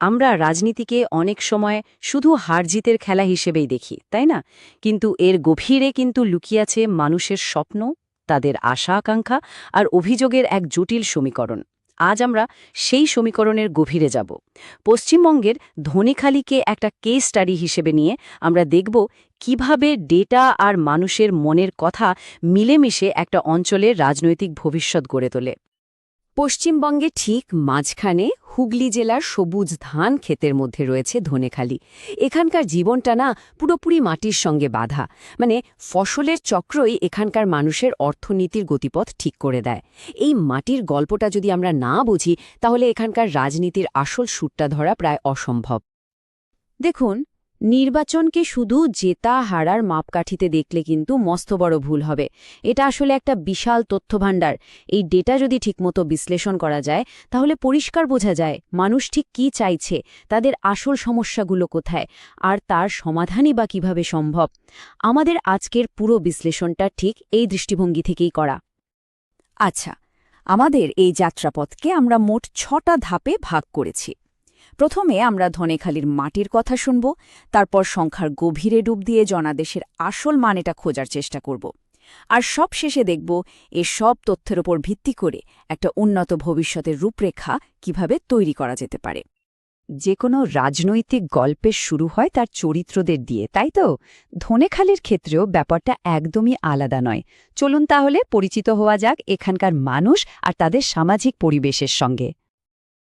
আমরা রাজনীতিকে অনেক সময় শুধু হার-জিতের খেলা হিসেবেই দেখি, তাই না? কিন্তু এর গভীরে কিন্তু লুকিয়ে আছে মানুষের স্বপ্ন, তাদের আশা-আকাঙ্ক্ষা আর অভিযোগের এক জটিল সমীকরণ। আজ আমরা সেই সমীকরণের গভীরে যাব। পশ্চিমবঙ্গের ধনেখালিকে একটা কেস স্টাডি হিসেবে নিয়ে আমরা দেখব কিভাবে ডেটা আর মানুষের মনের কথা মিলেমিশে একটা অঞ্চলের রাজনৈতিক ভবিষ্যৎ গড়ে তোলে। পশ্চিমবঙ্গে ঠিক মাঝখানে হুগলি জেলার সবুজ ধান ক্ষেতের মধ্যে রয়েছে ধনেখালি। এখানকার জীবনটা না পুরোপুরি মাটির সঙ্গে বাঁধা, মানে ফসলের চক্রই এখানকার মানুষের অর্থনীতির গতিপথ ঠিক করে দেয়। এই মাটির গল্পটা যদি আমরা না বুঝি তাহলে এখানকার রাজনীতির আসল সুরটা ধরা প্রায় অসম্ভব। দেখুন, নির্বাচনকে শুধু জেতা হারার মাপকাঠিতে দেখলে কিন্তু মস্ত বড় ভুল হবে। এটা আসলে একটা বিশাল তথ্যভাণ্ডার। এই ডেটা যদি ঠিকমতো বিশ্লেষণ করা যায় তাহলে পরিষ্কার বোঝা যায় মানুষ ঠিক কী চাইছে, তাদের আসল সমস্যাগুলো কোথায়, আর তার সমাধানই বা কিভাবে সম্ভব। আমাদের আজকের পুরো বিশ্লেষণটা ঠিক এই দৃষ্টিভঙ্গি থেকেই করা। আচ্ছা, আমাদের এই যাত্রাপথকে আমরা মোট ৬টা ধাপে ভাগ করেছি। প্রথমে আমরা ধনেখালির মাটির কথা শুনব, তারপর সংখ্যার গভীরে ডুব দিয়ে জনাদেশের আসল মানেটা খোঁজার চেষ্টা করব, আর সব শেষে দেখব এ সব তথ্যের ওপর ভিত্তি করে একটা উন্নত ভবিষ্যতের রূপরেখা কিভাবে তৈরি করা যেতে পারে। যে কোনো রাজনৈতিক গল্পের শুরু হয় তার চরিত্রদের দিয়ে, তাই তো? ধনেখালির ক্ষেত্রেও ব্যাপারটা একদমই আলাদা নয়। চলুন তাহলে পরিচিত হওয়া যাক এখানকার মানুষ আর তাদের সামাজিক পরিবেশের সঙ্গে।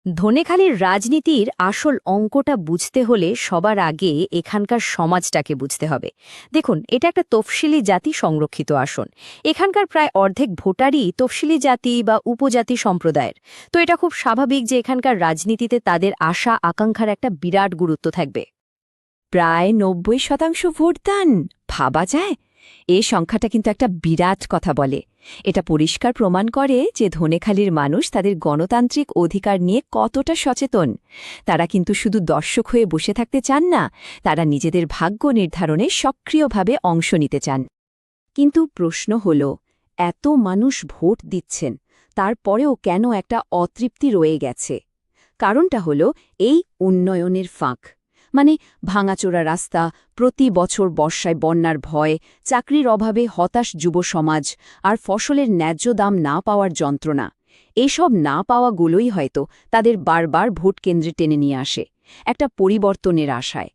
ধনেখালির রাজনীতির আসল অঙ্কটা বুঝতে হলে সবার আগে এখানকার সমাজটাকে বুঝতে হবে। দেখুন, এটা একটা তফসিলি জাতি সংরক্ষিত আসন। এখানকার প্রায় অর্ধেক ভোটারই তফসিলি জাতি বা উপজাতি সম্প্রদায়ের। তো এটা খুব স্বাভাবিক যে এখানকার রাজনীতিতে তাদের আশা আকাঙ্ক্ষার একটা বিরাট গুরুত্ব থাকবে। প্রায় ৯০% ভোটদান, ভাবা যায়? এই সংখ্যাটা কিন্তু একটা বিরাট কথা বলে। এটা পরিষ্কার প্রমাণ করে যে ধনেখালির মানুষ তাদের গণতান্ত্রিক অধিকার নিয়ে কতটা সচেতন। তারা কিন্তু শুধু দর্শক হয়ে বসে থাকতে চান না, তারা নিজেদের ভাগ্য নির্ধারণে সক্রিয়ভাবে অংশ নিতে চান। কিন্তু প্রশ্ন হল, এত মানুষ ভোট দিচ্ছেন, তারপরেও কেন একটা অতৃপ্তি রয়ে গেছে? কারণটা হল এই উন্নয়নের ফাঁক। মানে ভাঙাচোরা রাস্তা, প্রতি বছর বর্ষায় বন্যার ভয়, চাকরির অভাবে হতাশ যুব সমাজ, আর ফসলের ন্যায্য দাম না পাওয়ার যন্ত্রণা। এসব না পাওয়াগুলোই হয়তো তাদের বারবার ভোট কেন্দ্রে টেনে নিয়ে আসে, একটা পরিবর্তনের আশায়।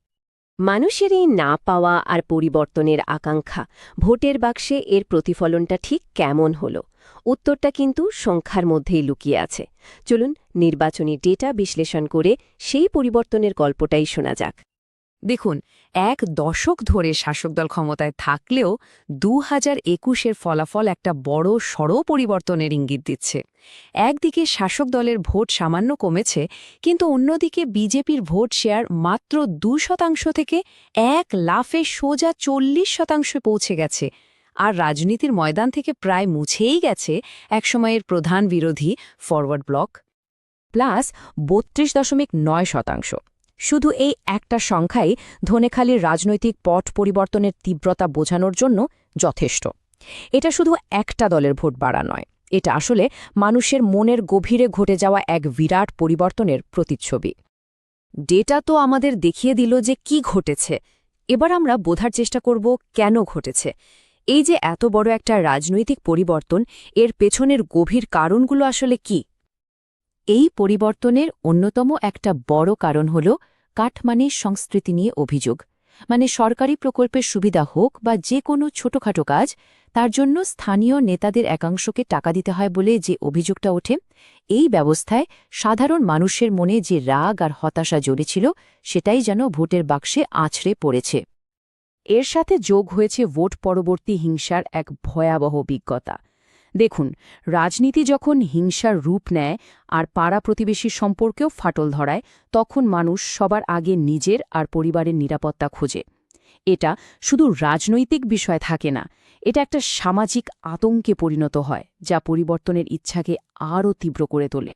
মানুষের এই না পাওয়া আর পরিবর্তনের আকাঙ্ক্ষা, ভোটের বাক্সে এর প্রতিফলনটা ঠিক কেমন হল? উত্তরটা কিন্তু সংখ্যার মধ্যেই লুকিয়ে আছে। চলুন নির্বাচনী ডেটা বিশ্লেষণ করে সেই পরিবর্তনের গল্পটাই শোনা যাক। দেখুন, এক দশক ধরে শাসকদল ক্ষমতায় থাকলেও ২০২১-এর ফলাফল একটা বড় সড় পরিবর্তনের ইঙ্গিত দিচ্ছে। একদিকে শাসক দলের ভোট সামান্য কমেছে, কিন্তু অন্যদিকে বিজেপির ভোট শেয়ার মাত্র ২% থেকে এক লাফে সোজা ৪০% পৌঁছে গেছে। আর রাজনীতির ময়দান থেকে প্রায় মুছেই গেছে একসময়ের প্রধান বিরোধী ফরওয়ার্ড ব্লক। প্লাস ৩২.৯%। শুধু এই একটা সংখ্যাই ধনেখালির রাজনৈতিক পট পরিবর্তনের তীব্রতা বোঝানোর জন্য যথেষ্ট। এটা শুধু একটা দলের ভোট বাড়া নয়, এটা আসলে মানুষের মনের গভীরে ঘটে যাওয়া এক বিরাট পরিবর্তনের প্রতিচ্ছবি। ডেটা তো আমাদের দেখিয়ে দিল যে কি ঘটেছে, এবার আমরা বোঝার চেষ্টা করব কেন ঘটেছে। এই যে এত বড় একটা রাজনৈতিক পরিবর্তন, এর পেছনের গভীর কারণগুলো আসলে কি? এই পরিবর্তনের অন্যতম একটা বড় কারণ হল কাঠমানির সংস্কৃতি নিয়ে অভিযোগ। মানে সরকারি প্রকল্পের সুবিধা হোক বা যে কোনো ছোটখাটো কাজ, তার জন্য স্থানীয় নেতাদের একাংশকে টাকা দিতে হয় বলে যে অভিযোগটা ওঠে, এই ব্যবস্থায় সাধারণ মানুষের মনে যে রাগ আর হতাশা জড়েছিল সেটাই যেন ভোটের বাক্সে আছড়ে পড়েছে। এর সাথে যোগ হয়েছে ভোট পরবর্তী হিংসার এক ভয়াবহ অভিজ্ঞতা। দেখুন, রাজনীতি যখন হিংসার রূপ নেয় আর পাড়া প্রতিবেশীর সম্পর্কেও ফাটল ধরায়, তখন মানুষ সবার আগে নিজের আর পরিবারের নিরাপত্তা খোঁজে। এটা শুধু রাজনৈতিক বিষয় থাকে না, এটা একটা সামাজিক আতঙ্কে পরিণত হয়, যা পরিবর্তনের ইচ্ছাকে আরও তীব্র করে তোলে।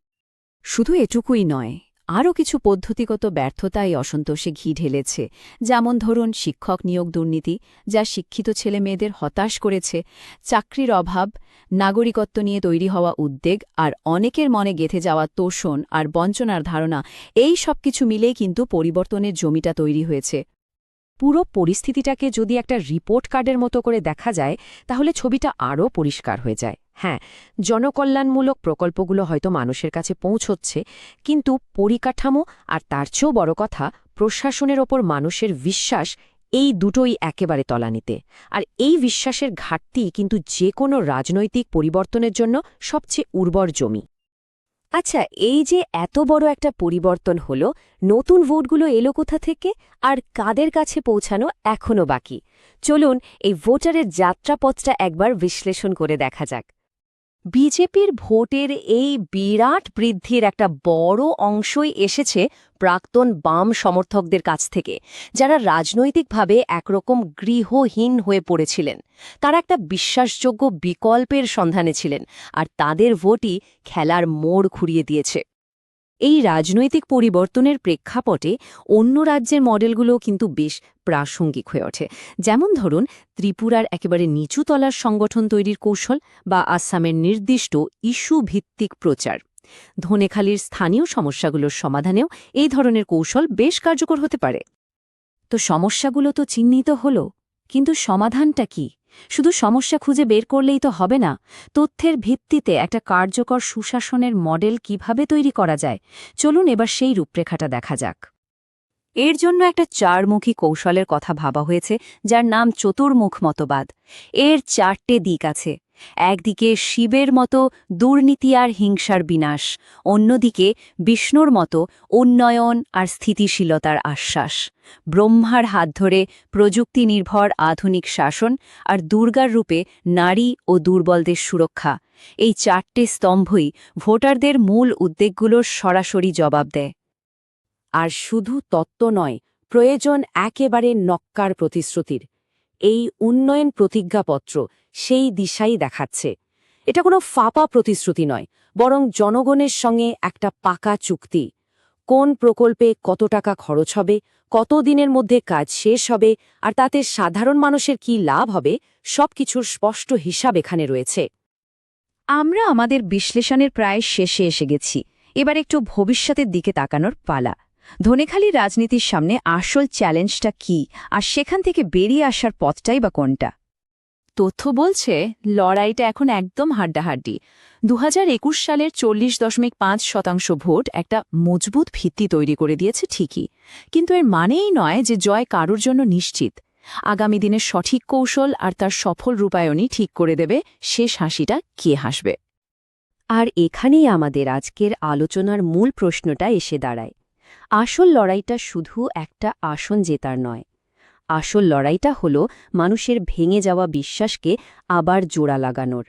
শুধু এটুকুই নয়, আরও কিছু পদ্ধতিগত ব্যর্থতা এই অসন্তোষে ঘি ঢেলেছে, যেমন ধরুন শিক্ষক নিয়োগ দুর্নীতি, যা শিক্ষিত ছেলে মেয়েদের হতাশ করেছে, চাকরির অভাব, নাগরিকত্ব নিয়ে তৈরি হওয়া উদ্বেগ আর অনেকের মনে গেঁথে যাওয়া তোষণ আর বঞ্চনার ধারণা, এই সব কিছু মিলেই কিন্তু পরিবর্তনের জমিটা তৈরি হয়েছে। পুরো পরিস্থিতিটাকে যদি একটা রিপোর্ট কার্ডের মতো করে দেখা যায় তাহলে ছবিটা আরও পরিষ্কার হয়ে যায়। হ্যাঁ, জনকল্যাণমূলক প্রকল্পগুলো হয়তো মানুষের কাছে পৌঁছচ্ছে, কিন্তু পরিকাঠামো আর তার চেয়েও বড় কথা প্রশাসনের ওপর মানুষের বিশ্বাস, এই দুটোই একেবারে তলানিতে। আর এই বিশ্বাসের ঘাটতি কিন্তু যে কোনো রাজনৈতিক পরিবর্তনের জন্য সবচেয়ে উর্বর জমি। আচ্ছা, এই যে এত বড় একটা পরিবর্তন হলো, নতুন ভোটগুলো এলো কোথা থেকে আর কাদের কাছে পৌঁছানো এখনও বাকি? চলুন এই ভোটারের যাত্রাপথটা একবার বিশ্লেষণ করে দেখা যাক। বিজেপির ভোটের এই বিরাট বৃদ্ধির একটা বড় অংশই এসেছে প্রাক্তন বাম সমর্থকদের কাছ থেকে, যারা রাজনৈতিকভাবে একরকম গৃহহীন হয়ে পড়েছিলেন। তারা একটা বিশ্বাসযোগ্য বিকল্পের সন্ধানে ছিলেন, আর তাদের ভোটই খেলার মোড় ঘুরিয়ে দিয়েছে। এই রাজনৈতিক পরিবর্তনের প্রেক্ষাপটে অন্য রাজ্যের মডেলগুলোও কিন্তু বেশ প্রাসঙ্গিক হয়ে ওঠে। যেমন ধরুন ত্রিপুরার একেবারে নিচু তলার সংগঠন তৈরির কৌশল, বা আসামের নির্দিষ্ট ইস্যু ভিত্তিক প্রচার। ধনেখালির স্থানীয় সমস্যাগুলোর সমাধানেও এই ধরনের কৌশল বেশ কার্যকর হতে পারে। তো সমস্যাগুলো তো চিহ্নিত হলো, কিন্তু সমাধানটা কি? শুধু সমস্যা খুঁজে বের করলেই তো হবে না। তথ্যের ভিত্তিতে একটা কার্যকর সুশাসনের মডেল কিভাবে তৈরি করা যায়, চলুন এবার সেই রূপরেখাটা দেখা যাক। এর জন্য একটা চারমুখী কৌশলের কথা ভাবা হয়েছে, যার নাম চতুর্মুখ মতবাদ। এর চারটে দিক আছে। একদিকে শিবের মতো দুর্নীতি আর হিংসার বিনাশ, অন্যদিকে বিষ্ণুর মতো উন্নয়ন আর স্থিতিশীলতার আশ্বাস, ব্রহ্মার হাত ধরে প্রযুক্তি নির্ভর আধুনিক শাসন, আর দুর্গার রূপে নারী ও দুর্বলদের সুরক্ষা। এই চারটে স্তম্ভই ভোটারদের মূল উদ্বেগগুলোর সরাসরি জবাব দেয়। আর শুধু তত্ত্ব নয়, প্রয়োজন একেবারে নক্কার প্রতিশ্রুতির। এই উন্নয়ন প্রতিজ্ঞাপত্র সেই দিশাই দেখাচ্ছে। এটা কোনো ফাঁপা প্রতিশ্রুতি নয়, বরং জনগণের সঙ্গে একটা পাকা চুক্তি। কোন প্রকল্পে কত টাকা খরচ হবে, কত দিনের মধ্যে কাজ শেষ হবে, আর তাতে সাধারণ মানুষের কি লাভ হবে, সবকিছুর স্পষ্ট হিসাব এখানে রয়েছে। আমরা আমাদের বিশ্লেষণের প্রায় শেষে এসে গেছি। এবার একটু ভবিষ্যতের দিকে তাকানোর পালা। ধনেখালি রাজনীতির সামনে আসল চ্যালেঞ্জটা কি, আর সেখান থেকে বেরিয়ে আসার পথটাই বা কোনটা? তথ্য বলছে লড়াইটা এখন একদম হাড্ডাহাড্ডি। 2021 সালের 40.5% ভোট একটা মজবুত ভিত্তি তৈরি করে দিয়েছে ঠিকই, কিন্তু এর মানেই নয় যে জয় কারোর জন্য নিশ্চিত। আগামী দিনের সঠিক কৌশল আর তার সফল রূপায়ণই ঠিক করে দেবে শেষ হাসিটা কে হাসবে। আর এখানেই আমাদের আজকের আলোচনার মূল প্রশ্নটা এসে দাঁড়ায়। আসল লড়াইটা শুধু একটা আসন জেতার নয়। আসল লড়াইটা হল মানুষের ভেঙে যাওয়া বিশ্বাসকে আবার জোড়া লাগানোর।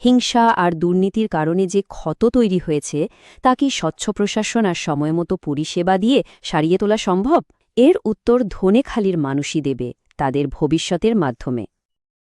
হিংসা আর দুর্নীতির কারণে যে ক্ষত তৈরি হয়েছে, তা কি স্বচ্ছ প্রশাসন আর সময়মতো পরিষেবা দিয়ে সারিয়ে তোলা সম্ভব? এর উত্তর ধনেখালির মানুষই দেবে, তাদের ভবিষ্যতের মাধ্যমে।